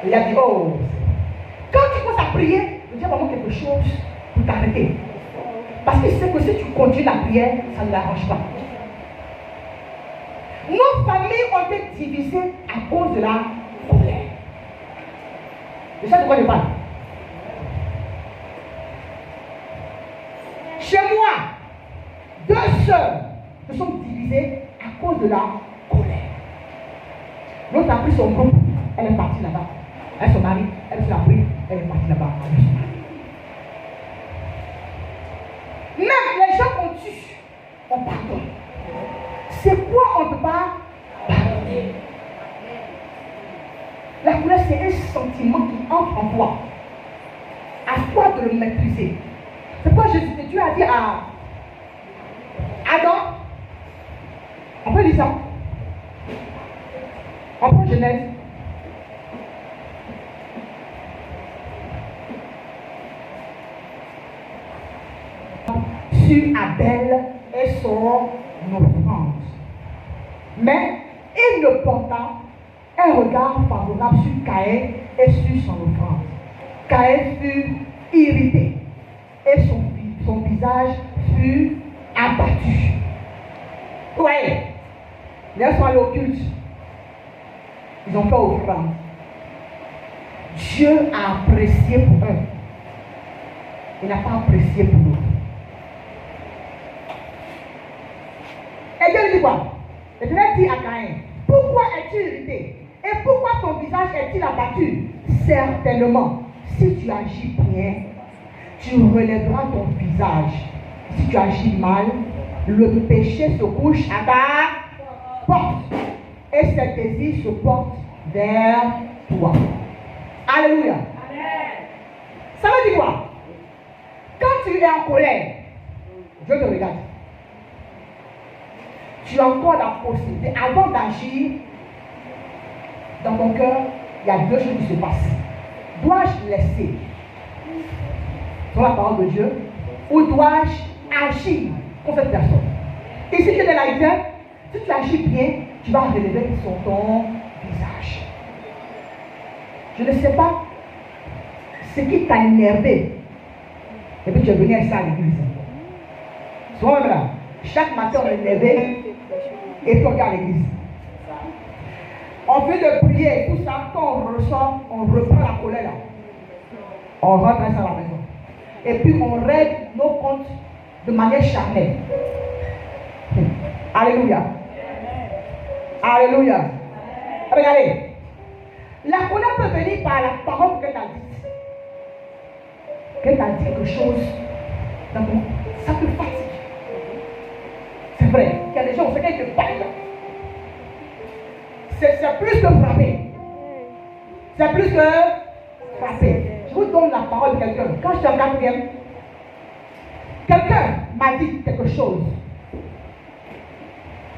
Il a dit, oh, quand tu commences à prier, le diable va avoir quelque chose pour t'arrêter. Parce qu'il sait que si tu continues la prière, ça ne l'arrange pas. Nos familles ont été divisées à cause de la colère. C'est ça de quoi je parle. Chez moi, 2 sœurs se sont divisées à cause de la colère. L'autre a pris son groupe, elle est partie là-bas. Elle se marie, elle se la prie, elle est partie là-bas. Même les gens qu'on tue, on pardonne. C'est quoi on ne peut pas pardonner? La colère, c'est un sentiment qui entre en toi. À toi de le maîtriser. C'est pourquoi Dieu a dit à Adam, on peut lire ça. On prend Genèse. Sur Abel et son offrande. Mais il ne porta un regard favorable sur Caïn et sur son offrande. Caïn fut irrité et son visage fut abattu. Ouais, ils sont allés au culte. Ils ont fait offrande. Dieu a apprécié pour eux. Il n'a pas apprécié pour nous. Et Dieu lui dit quoi? L'Éternel dit à Caïn, pourquoi es-tu irrité? Et pourquoi ton visage est-il abattu? Certainement, si tu agis bien, tu relèveras ton visage. Si tu agis mal, le péché se couche à ta porte. Et ses désirs se portent vers toi. Alléluia. Amen. Ça veut dire quoi? Quand tu es en colère, Dieu te regarde. Tu as encore la possibilité, avant d'agir, dans ton cœur, il y a 2 choses qui se passent. Dois-je laisser sur la parole de Dieu ou dois-je agir contre cette personne? Et si tu es là, si tu agis bien, tu vas relever sur ton visage. Je ne sais pas ce qui t'a énervé. Et puis tu es venu avec ça à l'église. Sois là. Chaque matin, on est levé et puis on regarde l'église. On fait de prier, tout ça, quand on ressort, on reprend la colère là. On rentre dans la maison. Et puis on règle nos comptes de manière charnelle. Alléluia. Alléluia. Regardez. La colère peut venir par la parole que tu as dite. Que tu as dit quelque chose. Ça te fatigue. C'est vrai. Il y a des gens, on sait qu'elle te parle. C'est plus que frapper. C'est plus que frapper. Je vous donne la parole de quelqu'un. Quand j'étais en 4e, quelqu'un m'a dit quelque chose.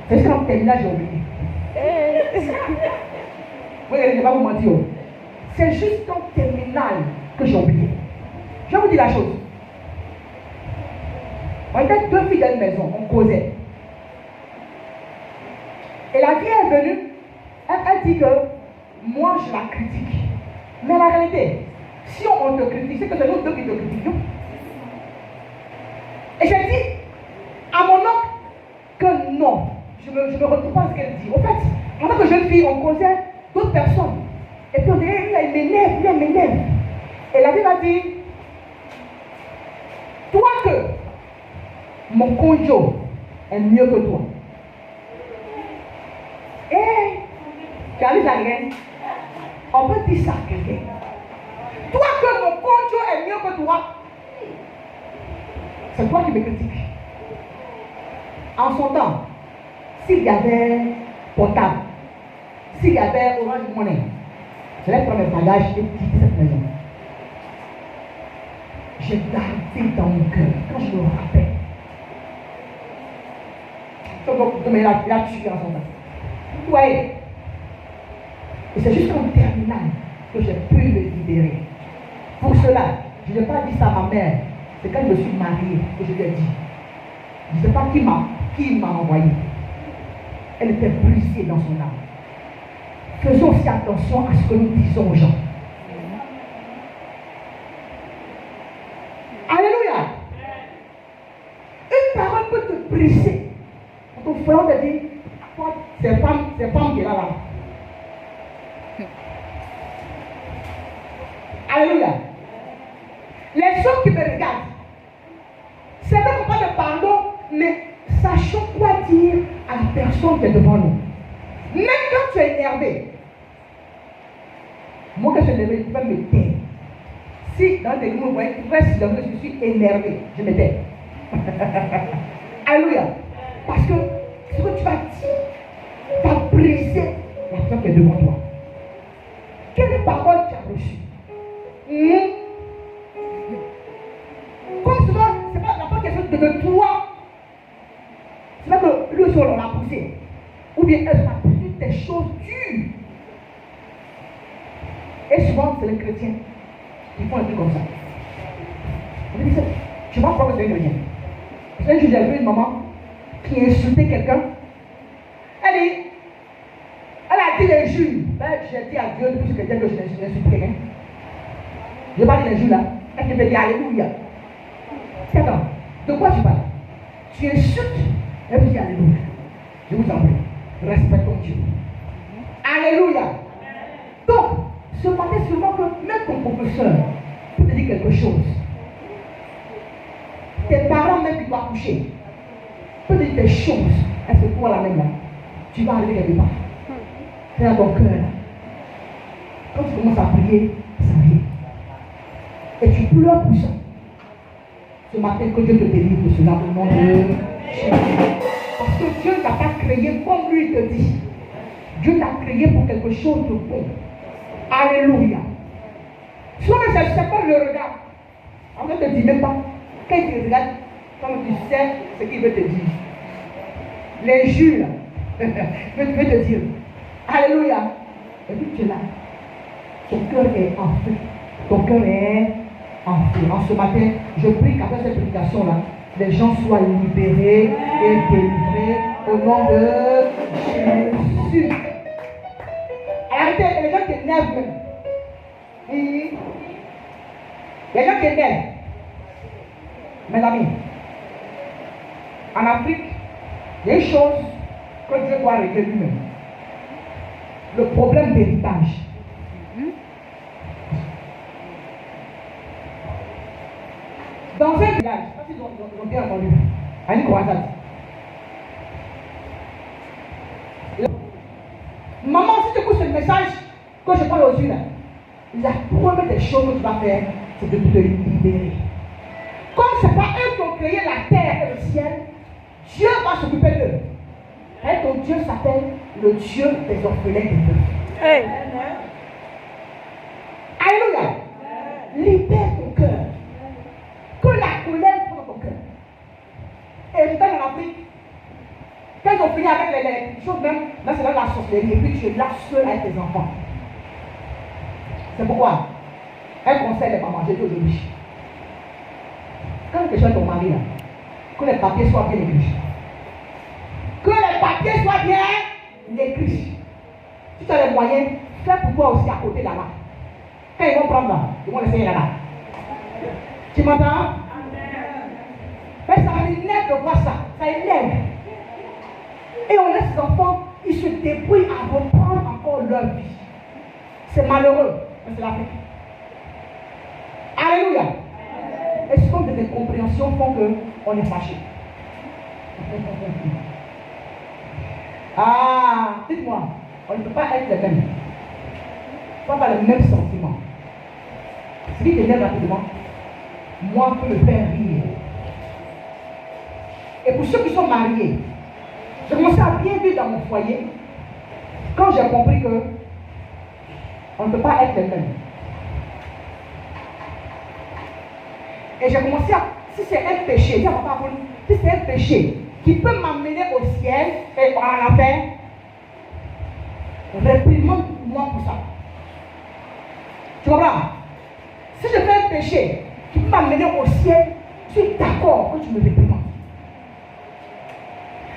C'est ce qu'en terminale, j'ai oublié. Oui, je ne vais pas vous mentir. C'est juste en terminale que j'ai oublié. Je vais vous dire la chose. On était 2 filles dans une maison, on causait. Et la vie est venue, elle dit que moi je la critique. Mais la réalité, si on te critique, c'est que c'est nous 2 qui te critiquons. Et j'ai dit à mon oncle que non, je ne me retrouve pas ce qu'elle dit. En fait, en tant que jeune fille, on causait d'autres personnes. Et puis on dirait, il m'énerve. Et la Bible a dit, toi que mon conjo est mieux que toi. Et tu arrives à rien. On peut dire ça à quelqu'un. Toi que mon conjo est mieux que toi. C'est toi qui me critiques. En son temps, s'il y avait portable, s'il y avait Orange Money, je vais prendre mes bagages et quitter cette maison. J'ai gardé dans mon cœur, quand je me rappelle. Donc, il a tué en son temps. Vous voyez? Et c'est juste en terminale que j'ai pu me libérer. Pour cela, je n'ai pas dit ça à ma mère. C'est quand je me suis mariée que je lui ai dit. Je ne sais pas qui m'a envoyé. Elle était brisée dans son âme. Faisons aussi attention à ce que nous disons aux gens. Seigneur te dit, toi, c'est femme qui est là. Alléluia. Les gens qui me regardent, c'est vrai qu'on parle de pardon, mais sachons quoi dire à la personne qui est devant nous. Même quand tu es énervé, moi quand je suis énervé, je peux me taire. Si dans tes mots, je suis énervé, je me tais. Alléluia. Parce que ce que tu vas dire va briser la personne qui est devant toi. Quelle parole tu as reçue? Comme souvent, ce n'est pas quelque chose de toi. C'est pas que lui aussi on l'a poussé. Ou bien elle a poussé des choses dures. Et souvent, c'est les chrétiens qui font un truc comme ça. On dit, tu vois pourquoi c'est un chrétien? Un jour, j'ai vu une maman qui insultait quelqu'un. Elle a dit l'injure. J'ai dit à Dieu depuis ce chrétien que je n'insulte quelqu'un. Je n'ai pas dit l'injure là. Elle te dit Alléluia. Attends, de quoi tu parles? Tu insultes. Elle me dit Alléluia. Je vous en prie. Respectons Dieu. Alléluia. Donc, ce matin, sûrement que même ton professeur peut te dire quelque chose. Tes parents même qui doivent coucher peut te dire des choses. Est-ce que toi la même là, tu vas arriver quelque part? C'est dans ton cœur là. Quand tu commences à prier, ça vient. Et tu pleures pour ça. Ce matin, que Dieu te délivre de cela au nom de Jésus. Parce que Dieu ne t'a pas créé comme lui te dit. Dieu t'a créé pour quelque chose de bon. Alléluia. Souvent, c'est pas le regard. On ne te dit même pas. Quand il te regarde, comme tu sais ce qu'il veut te dire. L'injure, veut te dire. Alléluia. Et puis tu es là. Ton cœur est en feu. Ton cœur est en feu. En ce matin, je prie qu'après cette prédication-là, les gens soient libérés et délivrés au nom de Jésus. Arrêtez, les gens qui énervent même. Les gens qui énervent. Mes amis, en Afrique, il y a une chose que Dieu doit régler lui-même. Le problème d'héritage. Dans un village, je ne sais pas s'ils ont bien entendu, à une croisade. Maman, si tu écoutes ce message que je parle aux yeux là, la première des choses que tu vas faire, c'est de te libérer. Comme ce n'est pas eux qui ont créé la terre et le ciel, Dieu va s'occuper d'eux. Et ton Dieu s'appelle le Dieu des orphelins des veuves. Hey. Alléluia. Libère ton cœur. Que la colère prenne ton cœur. Et je en Afrique, quand ils ont fini avec les choses même, là c'est là la sorcellerie, et puis tu es là seul avec tes enfants. C'est pourquoi un conseil les mamans, j'ai dit aujourd'hui. Quand tu es ton mari là, que les papiers soient bien écrits. Que les papiers soient bien écrits. Si tu as les moyens, fais pour toi aussi à côté là-bas. Quand ils vont prendre là, ils vont laisser là-bas. Tu m'entends? Mais ça m'énerve de voir ça. Ça énerve. Et on laisse les enfants, ils se débrouillent à reprendre encore leur vie. C'est malheureux, mais c'est l'Afrique. Alléluia. Et ce sont des incompréhensions font qu'on est fâché. Ah, dites-moi, on ne peut pas être les mêmes. On n'a pas les mêmes sentiments. Ce qui t'énerve rapidement, moi, je peux me faire rire. Et pour ceux qui sont mariés, j'ai commencé à bien vivre dans mon foyer quand j'ai compris que on ne peut pas être les mêmes. Et j'ai commencé à, si c'est un péché, si c'est un péché qui peut m'amener au ciel et à l'enfer, réprimande-moi pour ça. Tu comprends? Si je fais un péché qui peut m'amener au ciel, je suis d'accord que tu me réprimandes.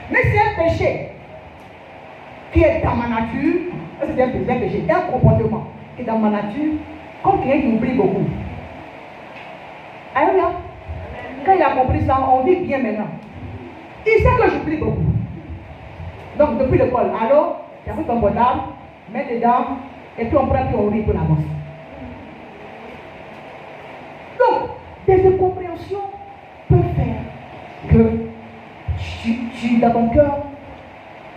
Mais c'est un péché qui est dans ma nature, c'est un péché, un comportement qui est dans ma nature, comme quelqu'un qui oublie beaucoup. Alléluia. Quand il a compris ça, on vit bien maintenant. Il sait que j'oublie beaucoup. Donc, depuis l'école, allô, tu as pris ton portable, mets dedans, et puis on prend, puis on rit, puis on avance. Donc, des incompréhensions peuvent faire que tu dans ton cœur,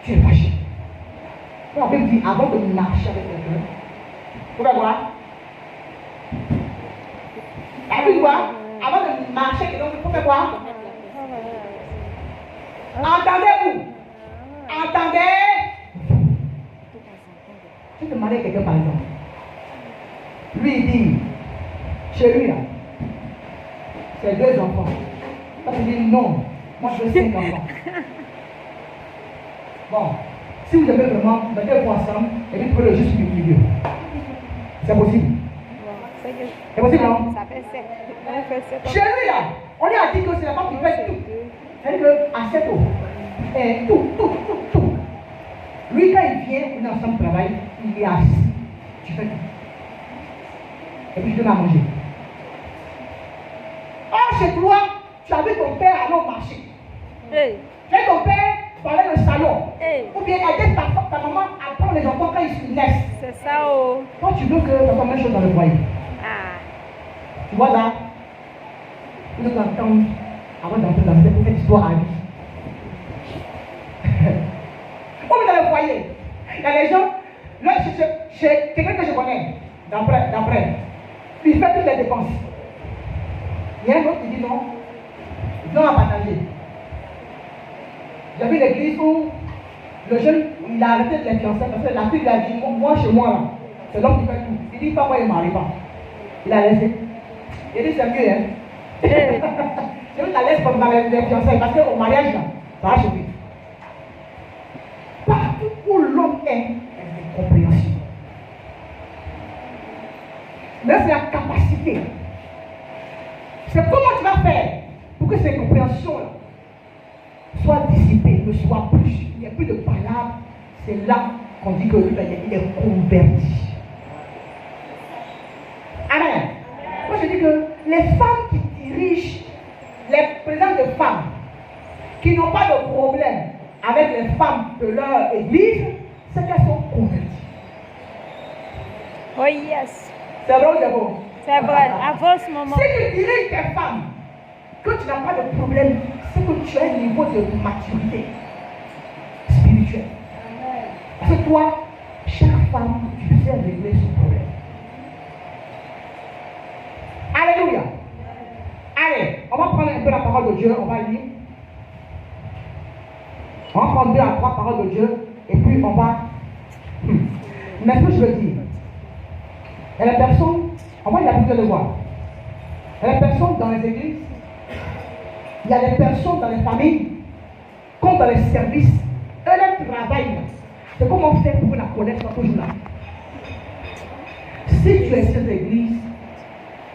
tu es fâché. On peut dire, avant de marcher avec quelqu'un, vous pouvez voir. Avant de marcher avec quelqu'un, vous pouvez voir. Entendez-vous? Entendez? Tu te demandes à quelqu'un par exemple. Lui il dit, chez lui là, c'est 2 enfants. Toi tu dis non, moi je veux 5 enfants. Bon, si vous avez vraiment, mettez-vous ensemble et puis prenez le juste du milieu. C'est possible. C'est possible, non? Ça fait 7. Chez lui là, on lui a dit que c'est la femme qui fait tout. C'est-à-dire qu'à 7 ans, et tout. Lui, quand il vient, on est ensemble travail, il est assis. Tu fais tout. Et puis je donne à manger. Or, chez toi, tu as vu ton père aller au marché. Hey. Tu as vu ton père parler le salon. Hey. Ou bien aider ta maman à prendre les enfants quand ils naissent. C'est ça, oh. Toi, tu veux que tu fasses la même chose dans le foyer. Ah. Tu vois là, vous êtes entendre avant d'entrer dans cette histoire à lui. On est dans le foyer. Il y a les gens, là, chez quelqu'un que je connais, d'après, il fait toutes les dépenses. Il y a un autre qui dit non, non à partager. J'ai vu l'église où le jeune, il a arrêté de les fiancer parce que la fille lui a dit, moi chez moi là, c'est l'homme qui fait tout. Il dit, papa, il ne m'arrive pas. Il a laissé. Il dit, c'est mieux, hein. Je veux la laisse comme dans les fiançailles parce qu'au mariage là, ça va chauffer. Partout où l'homme est incompréhension. Mais c'est la capacité. C'est comment tu vas faire pour que ces compréhensions-là soient dissipées, ne soient plus. Il n'y a plus de palabres. C'est là qu'on dit qu'il est converti. Amen. Moi je dis que les femmes qui dirigent, les présidentes de femmes qui n'ont pas de problème avec les femmes de leur église, c'est qu'elles sont converties. Oh yes. C'est vrai ou c'est bon? C'est vrai. Avant ce moment. Si tu diriges tes femmes, que tu n'as pas de problème, c'est que tu as un niveau de maturité spirituelle. Parce que toi, chaque femme, tu sais régler son problème. Alléluia. Allez, on va prendre un peu la parole de Dieu, on va lire. On va prendre 2 à 3 paroles de Dieu et puis on va. Mais ce que je veux dire, il y a des personnes, on va y habituer de voir. Il y a des personnes dans les églises, il y a des personnes dans les familles, comme dans les services, eux travaillent. C'est comment faire pour que la colère soit toujours là. Si tu es cette église,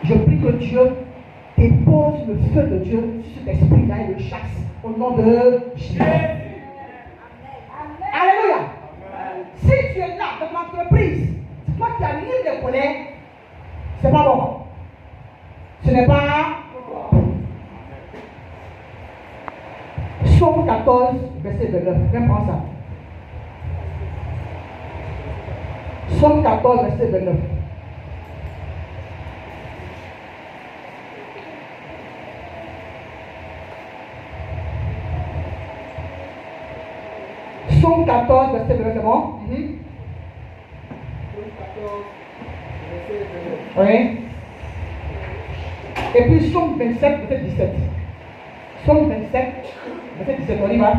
je prie que Dieu dépose le feu de Dieu sur cet esprit-là et le chasse au nom de Jésus. Alléluia. Si tu es là dans ton entreprise, c'est toi qui as mis des colères, c'est pas bon. Ce n'est pas bon. Psaume 14, verset 29. Viens prendre ça. Psaume 14, verset 29. Psaume 14, verset 29, c'est bon? Oui. Et puis Psaume 27, verset 17. Psaume 27, verset 17, on y va.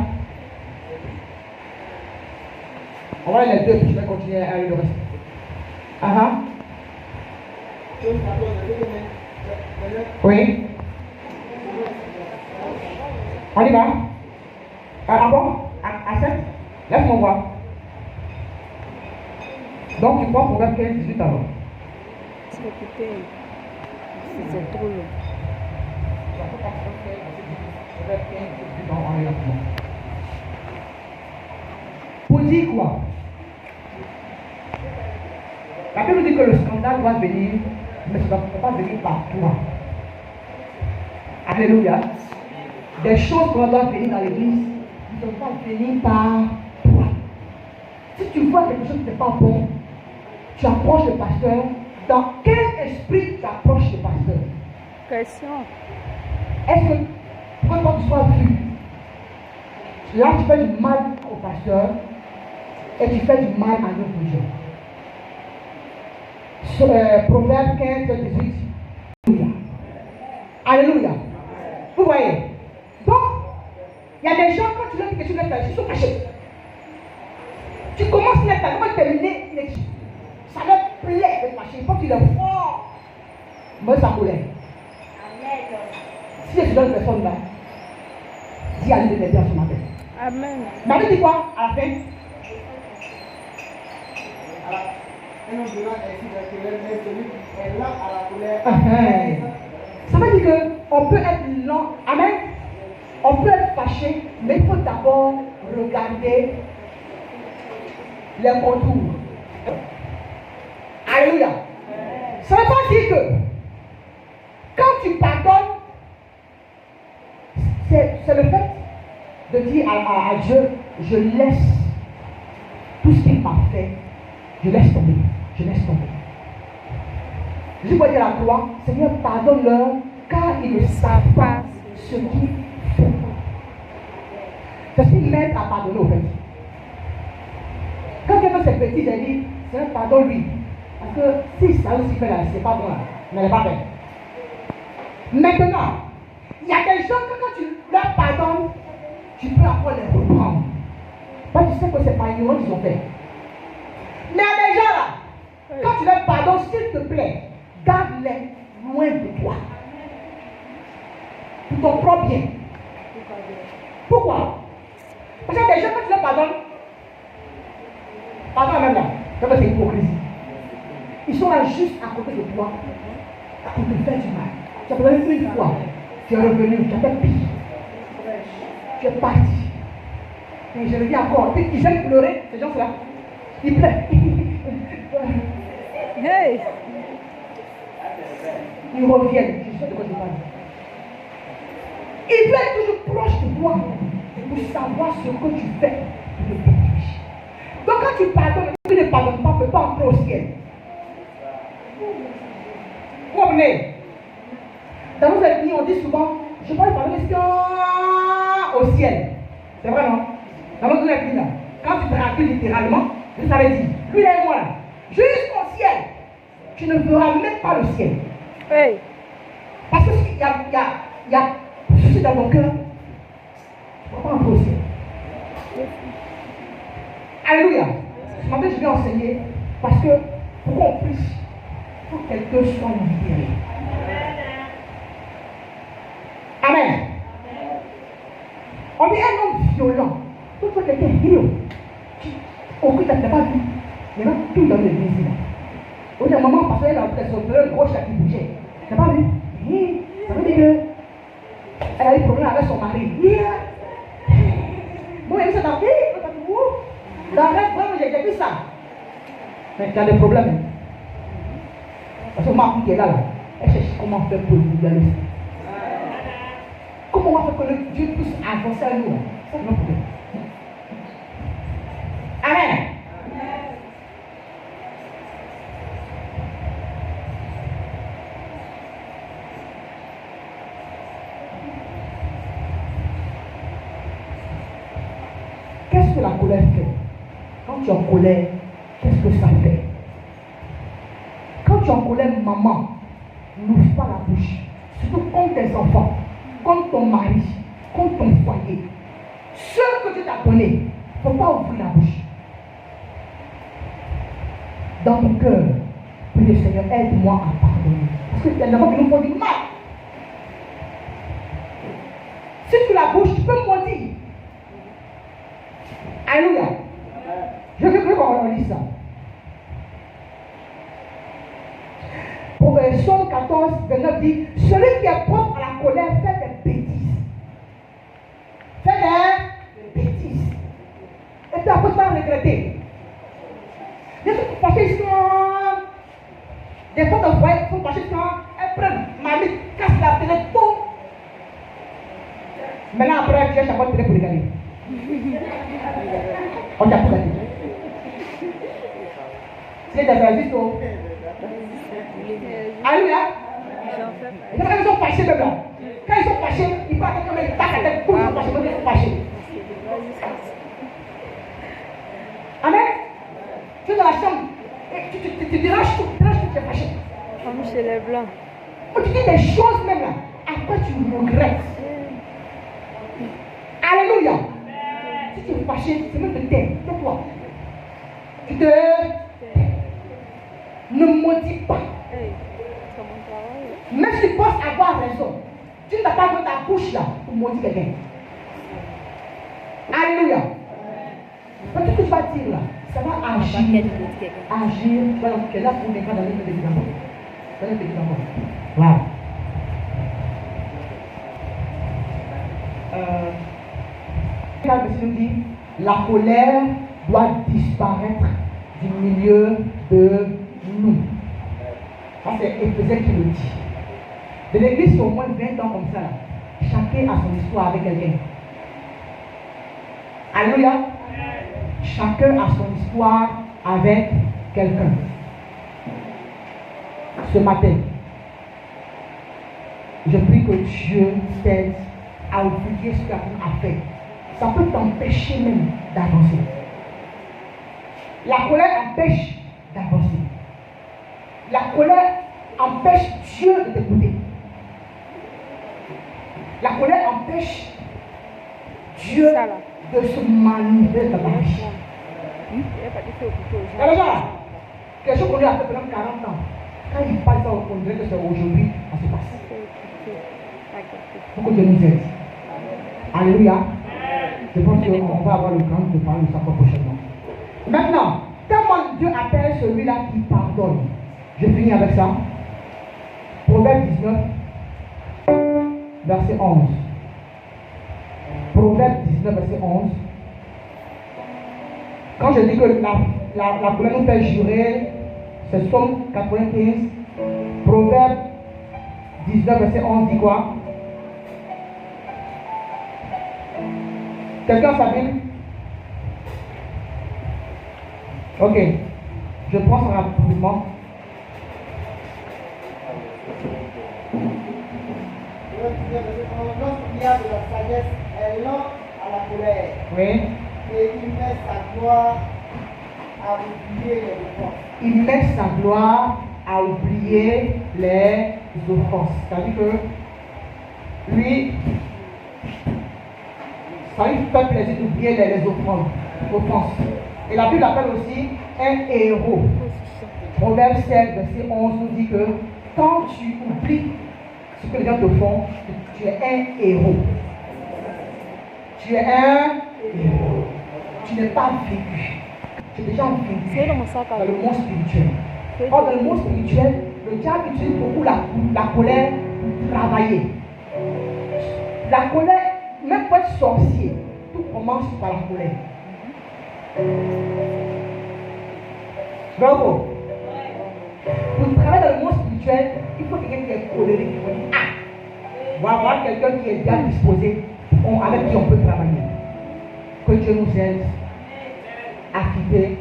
On va les deux, puis je vais continuer à aller le reste. Oui. On y va. Ah bon? À 7? Laisse-moi voir. Donc tu prends Proverbe 15, 18 avant. C'est trop long. Pour dire quoi? La Bible dit que le scandale doit venir, mais ça ne peut pas venir par toi. Alléluia. Des choses qu'on doit venir dans l'église, ne peuvent pas venir par toi. Si tu vois quelque chose qui n'est pas bon, tu approches le pasteur. Dans quel esprit tu approches le pasteur? Question. Est-ce que quand tu sois vu, là tu fais du mal au pasteur et tu fais du mal à notre Dieu? Proverbe 15, 18. Alléluia. Alléluia. Vous voyez? Donc, il y a des gens, quand tu leur dis que tu veux faire, ils sont fâchés. Tu commences à comment terminer, ça leur plaît de fâcher. Il faut qu'il est fort. Moi, ça me plaît. Si je suis dans une personne là, dis à lui de m'aider ce matin. Amen. Mais elle dit quoi à la fin? Ça veut dire qu'on peut être lent. Amen. On peut être fâché, mais il faut d'abord regarder les contours. Alléluia. Ça ne veut pas dire que quand tu pardonnes, c'est le fait de dire à Dieu, je laisse tout ce qu'il m'a fait, je laisse tomber, je laisse tomber. Je vais dire à la croix, Seigneur, pardonne-leur, car ils ne savent pas ce qu'ils font. C'est ce qui m'aide à pardonner au fait. Quand quelqu'un s'est petit, j'ai dit, Seigneur, pardonne-lui. Parce que si ça aussi fait là, c'est pas bon là, mais elle n'est pas fait. Maintenant, il y a des gens que quand tu leur pardonnes, tu peux encore les reprendre. Parce que tu sais que c'est pas ignorant qu'ils ont fait. Mais il y a des gens là, quand tu leur pardonnes, s'il te plaît, garde-les loin de toi. Pour ton propre bien. Pourquoi? Parce qu'il y a des gens, quand tu leur pardonnes, pardonne même là, c'est hypocrisie. Ils sont là juste à côté de toi pour te faire du mal. Tu as pardonné une fois, tu es revenu, tu as fait pire. Tu es parti. Et je le dis encore, ils aiment pleurer, ces gens-là. Ils pleurent. Hey! Ils reviennent, je sais de quoi je parle. Ils veulent être toujours proches de toi pour savoir ce que tu fais pour le détruire. Donc quand tu pardonnes, tu ne pardonnes pas, tu ne peux pas entrer au ciel. Vous comprenez? Dans nos ethnies, on dit souvent, je peux pardonner au ciel. C'est vrai, non? Dans notre ethnie, là, quand tu traduis littéralement, ça veut dire, lui et moi, là, jusqu'au ciel, tu ne verras même pas le ciel. Hey! Parce que s'il y a ceci dans ton cœur, tu ne vas pas entrer au ciel. Alléluia. Ce matin, je vais enseigner parce que pour qu'on puisse, il faut que quelqu'un soit libéré. Amen. On dit un homme violent. Tout soit quelqu'un violent. Au coup, tu n'as pas vu. Il y en a tout dans l'église là. Au d'un moment, parce qu'elle a son gros chat qui bougeait. Tu n'as pas vu? Ça veut dire qu'elle a eu problème avec son mari. Bon, elle s'est tapée. Dans le reste, j'ai vu ça. Mais tu as des problèmes. Parce que ma fille qui est là, elle cherche comment faire pour libérer. Comment on va faire que Dieu puisse avancer à nous? C'est notre problème. Amen. Qu'est-ce que la colère fait? Quand tu es en colère, qu'est-ce que ça fait? Quand tu es en colère, maman, n'ouvre pas la bouche. Surtout contre tes enfants, contre ton mari, contre ton foyer. Ce que Dieu t'a donné, il ne faut pas ouvrir la bouche. Dans ton cœur, prie le Seigneur, aide-moi à pardonner. Parce qu'il y a des gens qui nous font du mal. Si tu la bouche, tu peux me maudire. Alléluia. Je veux qu'on lise ça. Psalm 14, 29 dit, celui qui est propre à la colère fait des bêtises. Fait des bêtises. Et puis après, tu vas regretter. Parce que des fois, dans le foyer, il faut passer quand elles prennent mamie, casse la télé, boum. Maintenant, après, tu cherches à avoir télé pour regarder. On t'a pas regardé. C'est des services. Alléluia. Et quand ils sont fâchés, même là, quand ils sont fâchés, ils partent comme ils tapent la tête pour ils sont fâchés, ils sont fâchés. Amen. Tu es dans la chambre, et tu déranges tout, tu es fâché. Comme chez les blancs. Tu dis des choses même là, après tu regrettes. Alléluia. Si tu es fâché, c'est même de tais-toi. Tu te ne maudis pas. Même si tu penses avoir raison, tu n'as pas de ta bouche là pour maudire quelqu'un. Alléluia. Parce que ce que tu vas dire là, ça va agir. Agir. Voilà, tu es là pour les gars dans les médicaments. Dans les médicaments. Voilà. Le verset nous dit, la colère doit disparaître du milieu de nous. Ça c'est Éphésiens qui le dit. De l'église, c'est au moins 20 ans comme ça. Chacun a son histoire avec quelqu'un. Alléluia. Chacun a son histoire avec quelqu'un. Ce matin, je prie que Dieu t'aide à oublier ce qu'il a fait. Ça peut t'empêcher même d'avancer. La colère empêche d'avancer. La colère empêche Dieu de t'écouter. La colère empêche Dieu de se manifester dans ta vie. Il y a des gens là, quelque chose qu'on lui a fait pendant 40 ans. Quand il parle ça, on dirait que c'est aujourd'hui, ça se passe. Pourquoi Dieu nous aide? Alléluia. Je pense qu'on va avoir le temps de parler de ça prochainement. Maintenant, comment Dieu appelle celui-là qui pardonne? Je finis avec ça. Proverbe 19, verset 11. Proverbe 19, verset 11. Quand je dis que la colère nous fait jurer, c'est Somme 95. Proverbe 19, verset 11 dit quoi? Quelqu'un a sa Bible? Ok. Je prends ça rapidement. Lorsqu'il y a de la sagesse, elle lance à la colère. Oui. Et il met sa gloire à oublier les offenses. Il met sa gloire à oublier les offenses. C'est-à-dire que lui, ça lui fait plaisir d'oublier les offenses. Et la Bible appelle aussi un héros. Proverbe 7, verset 11 nous dit que quand tu oublies ce que les gens te font, tu es un héros. Tu es un héros. Tu n'es pas vécu. Tu es déjà vécu dans le monde spirituel. Or, dans le monde spirituel, le diable utilise beaucoup la colère pour travailler. La colère, même pour être sorcier, tout commence par la colère. Bravo. Pour travailler dans le monde spirituel, il faut quelqu'un qui est colérique, qui dit ah, on va avoir quelqu'un qui est bien disposé, avec qui on peut travailler. Que Dieu nous aide à quitter.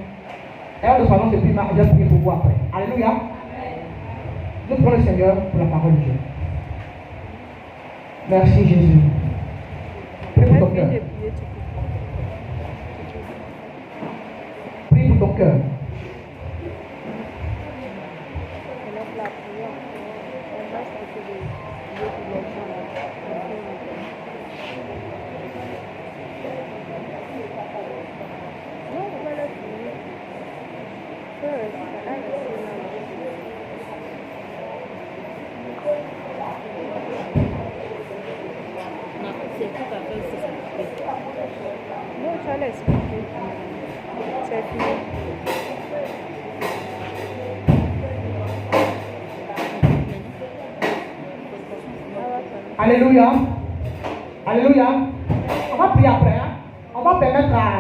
Et là, nous allons se prier, je vais prier pour vous après. Alléluia. Nous prenons le Seigneur pour la parole de Dieu. Merci Jésus. Prie pour ton cœur. Prie pour ton cœur. Alléluia. Alléluia. On va prier après. Hein? On va permettre à